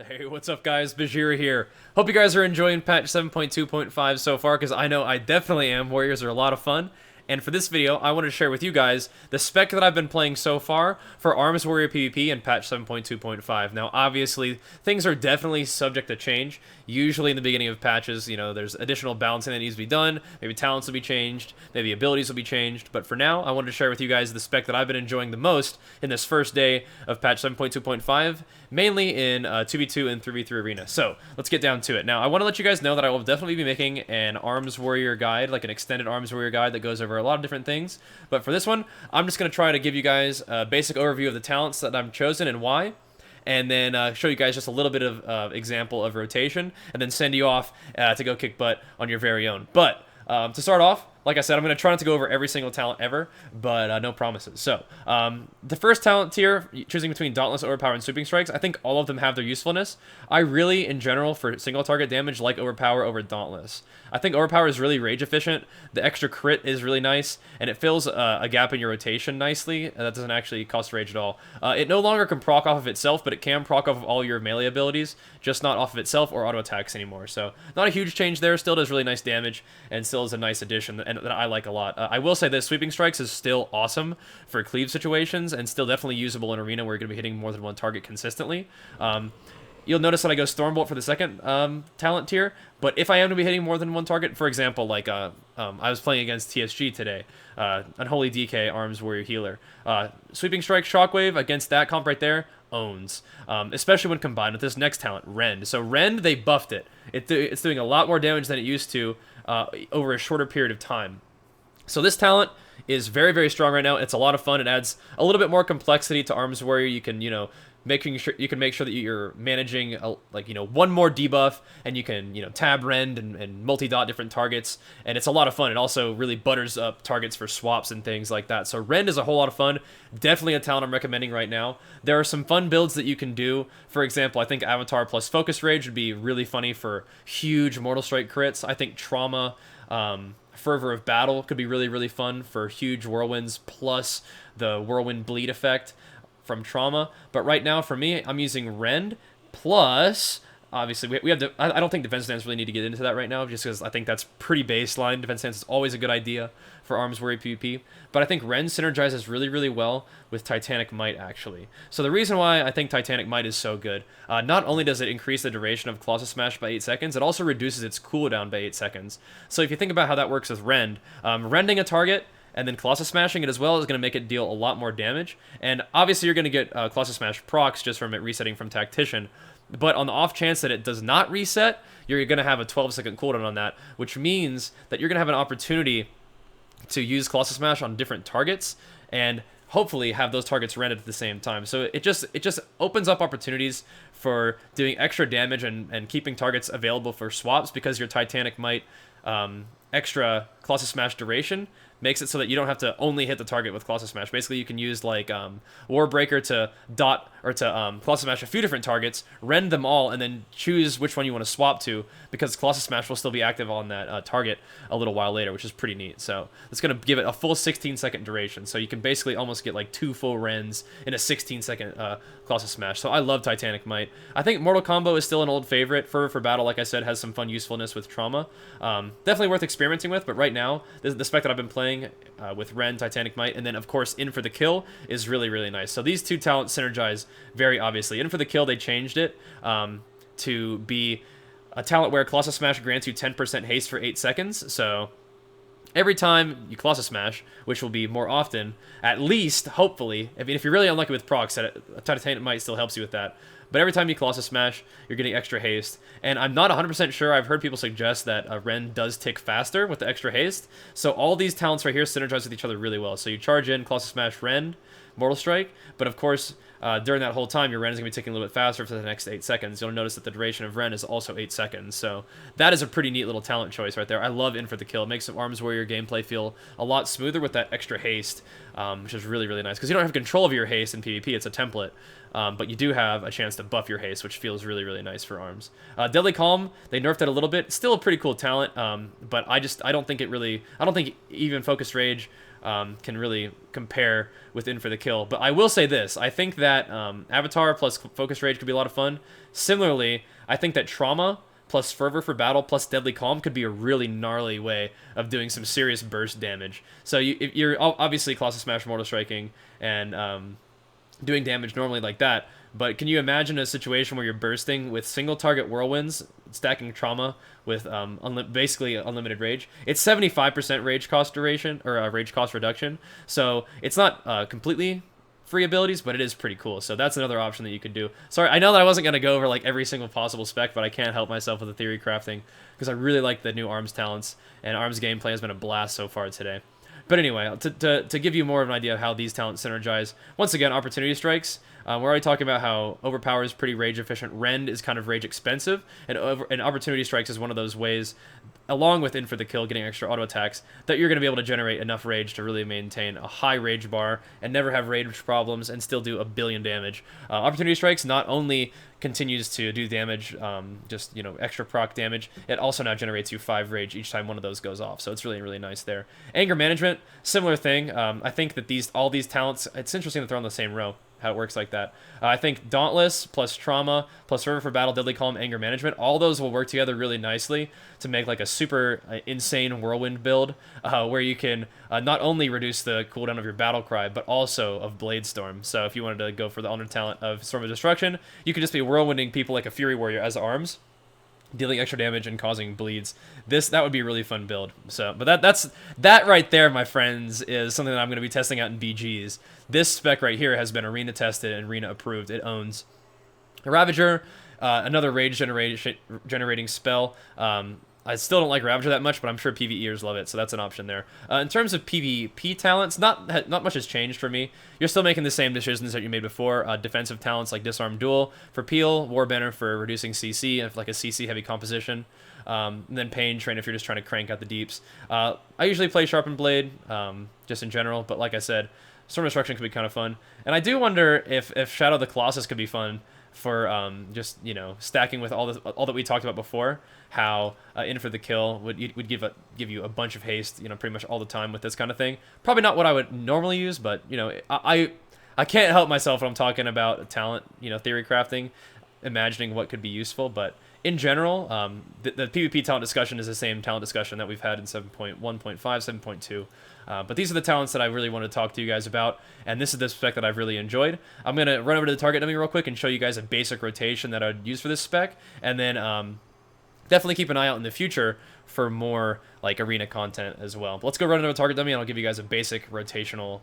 Hey, what's up guys? Bajheera here. Hope you guys are enjoying patch 7.2.5 so far, because I know I definitely am. Warriors are a lot of fun. And for this video, I wanted to share with you guys the spec that I've been playing so far for Arms Warrior PvP in patch 7.2.5. Now, obviously, things are definitely subject to change. Usually in the beginning of patches, you know, there's additional balancing that needs to be done. Maybe talents will be changed, maybe abilities will be changed. But for now, I wanted to share with you guys the spec that I've been enjoying the most in this first day of patch 7.2.5, mainly in 2v2 and 3v3 arena. So, let's get down to it. Now, I want to let you guys know that I will definitely be making an Arms Warrior guide, like an extended Arms Warrior guide that goes over a lot of different things. But for this one, I'm just going to try to give you guys a basic overview of the talents that I've chosen and why, and then show you guys just a little bit of example of rotation, and then send you off to go kick butt on your very own. But to start off, like I said, I'm going to try not to go over every single talent ever, but no promises. So, the first talent tier, choosing between Dauntless, Overpower, and Sweeping Strikes, I think all of them have their usefulness. I really, in general, for single target damage, like Overpower over Dauntless. I think Overpower is really rage efficient, the extra crit is really nice, and it fills a gap in your rotation nicely, and that doesn't actually cost rage at all. It no longer can proc off of itself, but it can proc off of all your melee abilities, just not off of itself or auto attacks anymore. So, not a huge change there, still does really nice damage, and still is a nice addition and that I like a lot. I will say this, Sweeping Strikes is still awesome for cleave situations and still definitely usable in arena where you're going to be hitting more than one target consistently. You'll notice that I go Stormbolt for the second talent tier, but if I am to be hitting more than one target, for example, like I was playing against TSG today, Unholy DK, Arms Warrior Healer, Sweeping Strike, Shockwave, against that comp right there, owns, especially when combined with this next talent, Rend. So Rend, they buffed it. It's doing a lot more damage than it used to over a shorter period of time. So this talent is very, very strong right now. It's a lot of fun. It adds a little bit more complexity to Arms Warrior. You can, make sure that you're managing one more debuff, and you can tab Rend and multi-dot different targets, and it's a lot of fun. It also really butters up targets for swaps and things like that. So Rend is a whole lot of fun. Definitely a talent I'm recommending right now. There are some fun builds that you can do. For example, I think Avatar plus Focus Rage would be really funny for huge Mortal Strike crits. I think Trauma, Fervor of Battle could be really, really fun for huge whirlwinds plus the whirlwind bleed effect from Trauma. But right now, for me, I'm using Rend plus, obviously, we have I don't think Defense Stance really need to get into that right now, just because I think that's pretty baseline. Defense Stance is always a good idea for Arms Warrior PvP. But I think Rend synergizes really, really well with Titanic Might, actually. So the reason why I think Titanic Might is so good, not only does it increase the duration of Colossus Smash by 8 seconds, it also reduces its cooldown by 8 seconds. So if you think about how that works with Rend, rending a target and then Colossus Smashing it as well is going to make it deal a lot more damage. And obviously you're going to get Colossus Smash procs just from it resetting from Tactician. But on the off chance that it does not reset, you're going to have a 12-second cooldown on that, which means that you're going to have an opportunity to use Colossus Smash on different targets and hopefully have those targets rendered at the same time. So it just opens up opportunities for doing extra damage and keeping targets available for swaps, because your Titanic Might extra Colossus Smash duration makes it so that you don't have to only hit the target with Colossus Smash. Basically, you can use like Warbreaker to dot or to Colossus Smash a few different targets, rend them all, and then choose which one you want to swap to, because Colossus Smash will still be active on that target a little while later, which is pretty neat. So it's going to give it a full 16-second duration. So you can basically almost get like 2 full rends in a 16-second Colossus Smash. So I love Titanic Might. I think Mortal Combo is still an old favorite. Fervor for Battle, like I said, has some fun usefulness with Trauma. Definitely worth experimenting with, but right now, the spec that I've been playing with Rend, Titanic Might, and then of course In for the Kill is really, really nice. So these two talents synergize very obviously. In for the Kill, they changed it to be a talent where Colossus Smash grants you 10% haste for 8 seconds. So every time you Colossus Smash, which will be more often, at least, hopefully, I mean, if you're really unlucky with procs, Titanic Might still helps you with that. But every time you Colossus Smash, you're getting extra haste. And I'm not 100% sure. I've heard people suggest that Rend does tick faster with the extra haste. So all these talents right here synergize with each other really well. So you charge in Colossus Smash, Rend, Mortal Strike, but of course, during that whole time, your Rend is going to be ticking a little bit faster for the next 8 seconds. You'll notice that the duration of Rend is also 8 seconds. So that is a pretty neat little talent choice right there. I love In for the Kill. It makes some Arms Warrior gameplay feel a lot smoother with that extra haste, which is really, really nice. Because you don't have control of your haste in PvP. It's a template. But you do have a chance to buff your haste, which feels really, really nice for Arms. Deadly Calm, they nerfed it a little bit. Still a pretty cool talent, but I don't think even Focus Rage can really compare with In for the Kill. But I will say this, I think that Avatar plus Focus Rage could be a lot of fun. Similarly, I think that Trauma plus Fervor for Battle plus Deadly Calm could be a really gnarly way of doing some serious burst damage. So if you're obviously Colossus Smash Mortal Striking and doing damage normally like that, but can you imagine a situation where you're bursting with single target whirlwinds, stacking Trauma with basically unlimited rage? It's 75% rage cost duration, or rage cost reduction, so it's not completely free abilities, but it is pretty cool. So that's another option that you could do. Sorry, I know that I wasn't going to go over like every single possible spec, but I can't help myself with the theory crafting because I really like the new ARMS talents, and ARMS gameplay has been a blast so far today. But anyway, to give you more of an idea of how these talents synergize, once again, Opportunity Strikes. We're already talking about how Overpower is pretty rage efficient. Rend is kind of rage expensive, and Opportunity Strikes is one of those ways, along with In for the Kill, getting extra auto attacks, that you're going to be able to generate enough rage to really maintain a high rage bar and never have rage problems and still do a billion damage. Opportunity Strikes not only continues to do damage, just, you know, extra proc damage, it also now generates you 5 rage each time one of those goes off, so it's really, really nice there. Anger Management, similar thing. I think that all these talents, it's interesting that they're on the same row, how it works like that. I think Dauntless plus Trauma plus Fervor for Battle, Deadly Calm, Anger Management, all those will work together really nicely to make like a super insane Whirlwind build where you can not only reduce the cooldown of your Battle Cry, but also of Blade Storm. So if you wanted to go for the alternate talent of Storm of Destruction, you could just be whirlwinding people like a Fury Warrior as arms, dealing extra damage and causing bleeds. That would be a really fun build. So, but that right there, my friends, is something that I'm going to be testing out in BGs. This spec right here has been arena tested and arena approved. It owns Ravager, another rage generating spell. I still don't like Ravager that much, but I'm sure PvEers love it, so that's an option there. In terms of PvP talents, not much has changed for me. You're still making the same decisions that you made before. Defensive talents like Disarm Duel for Peel, Warbanner for reducing CC, if like a CC-heavy composition, and then Pain Train if you're just trying to crank out the deeps. I usually play Sharpened Blade, just in general, but like I said, Storm Destruction could be kind of fun. And I do wonder if Shadow the Colossus could be fun for just, you know, stacking with all that we talked about before, how In for the Kill would give you a bunch of haste, you know, pretty much all the time with this kind of thing. Probably not what I would normally use, but, you know, I can't help myself when I'm talking about talent, you know, theory crafting, imagining what could be useful. But in general, the PvP talent discussion is the same talent discussion that we've had in 7.1.5, 7.2. But these are the talents that I really want to talk to you guys about, and this is the spec that I've really enjoyed. I'm going to run over to the target dummy real quick and show you guys a basic rotation that I would use for this spec, and then definitely keep an eye out in the future for more like arena content as well. But let's go run into a target dummy and I'll give you guys a basic rotational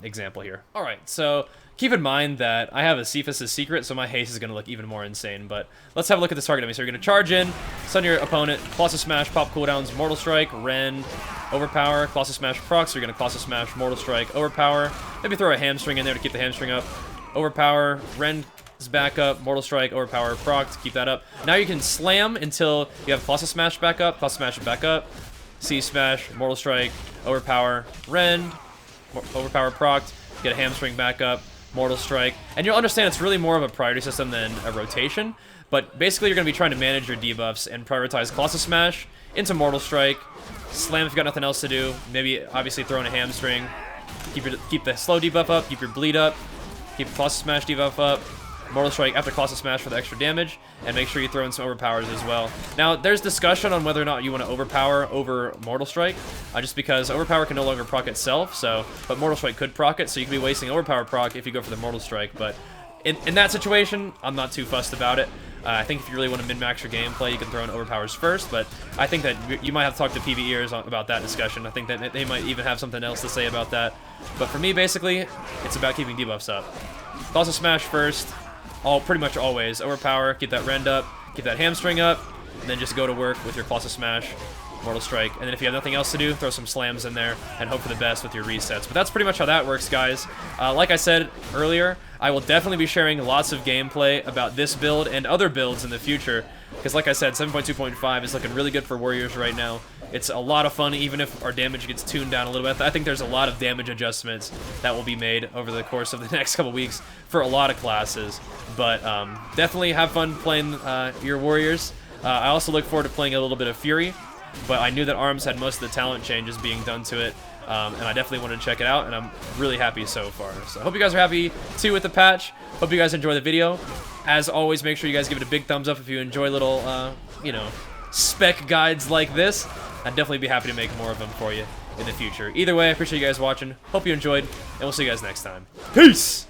example here. Alright, so keep in mind that I have a Cephas' secret, so my haste is going to look even more insane. But let's have a look at this target dummy. So you're going to charge in, stun your opponent, Colossus Smash, pop cooldowns, Mortal Strike, Rend, Overpower, Colossus Smash proc, so you're going to Colossus Smash, Mortal Strike, Overpower, maybe throw a Hamstring in there to keep the Hamstring up, Overpower, Rend back up, Mortal Strike, Overpower, proc to keep that up. Now you can slam until you have Colossus Smash back up, Colossus Smash back up, C Smash, Mortal Strike, Overpower, Rend, Overpower proc, get a Hamstring back up, Mortal Strike, and you'll understand it's really more of a priority system than a rotation, but basically you're going to be trying to manage your debuffs and prioritize Colossus Smash into Mortal Strike, slam if you've got nothing else to do, maybe obviously throw in a Hamstring, keep the slow debuff up, keep your bleed up, keep Colossus Smash debuff up, Mortal Strike after Colossus Smash for the extra damage, and make sure you throw in some overpowers as well. Now, there's discussion on whether or not you want to overpower over Mortal Strike, just because overpower can no longer proc itself, but Mortal Strike could proc it, so you could be wasting overpower proc if you go for the Mortal Strike, but in that situation, I'm not too fussed about it. I think if you really want to min-max your gameplay, you can throw in overpowers first, but I think that you might have to talk to PvEers about that discussion. I think that they might even have something else to say about that. But for me, basically, it's about keeping debuffs up. Colossus Smash first, pretty much always. Overpower, keep that Rend up, keep that Hamstring up, and then just go to work with your Colossus Smash, Mortal Strike, and then if you have nothing else to do, throw some slams in there and hope for the best with your resets. But that's pretty much how that works, guys. Like I said earlier, I will definitely be sharing lots of gameplay about this build and other builds in the future, because like I said, 7.2.5 is looking really good for Warriors right now. It's a lot of fun, even if our damage gets tuned down a little bit. I think there's a lot of damage adjustments that will be made over the course of the next couple weeks for a lot of classes. But definitely have fun playing your Warriors. I also look forward to playing a little bit of Fury. but I knew that ARMS had most of the talent changes being done to it, and I definitely wanted to check it out, and I'm really happy so far. So I hope you guys are happy too with the patch. Hope you guys enjoy the video. As always, make sure you guys give it a big thumbs up if you enjoy little, you know, spec guides like this. I'd definitely be happy to make more of them for you in the future. Either way, I appreciate you guys watching. Hope you enjoyed, and we'll see you guys next time. Peace!